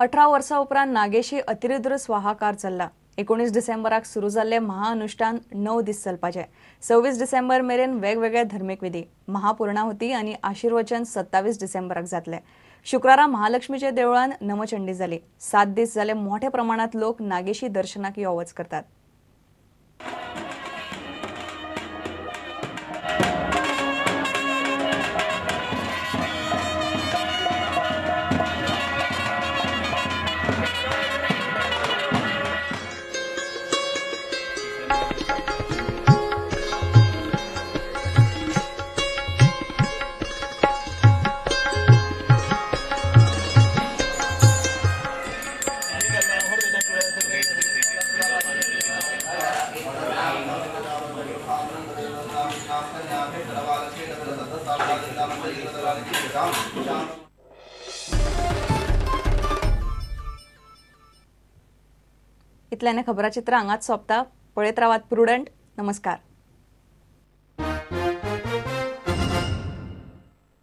18 वर्सां उपरांत नागेशी अतिरुद्र स्वाहाकार चल्ला। 19 डिसेंबराक सुरू जाल्ले महाअनुष्ठान 9 दीस चलपाचे। 26 डिसेंबर मेरेन वेगवेगळे धर्मीक विधी, महापूर्णाहुती आनी आशीर्वचन 27 डिसेंबराक जातले। शुक्रारा महालक्ष्मीचे देवळान नमचंडी जाली। 7 दीस जाले मोठ्या प्रमाणात लोक नागेशी दर्शनाक यो वच करतात। इतल्याने खबराचित्र हांगाच सोंपता। पळयत रावात प्रुडंट। नमस्कार।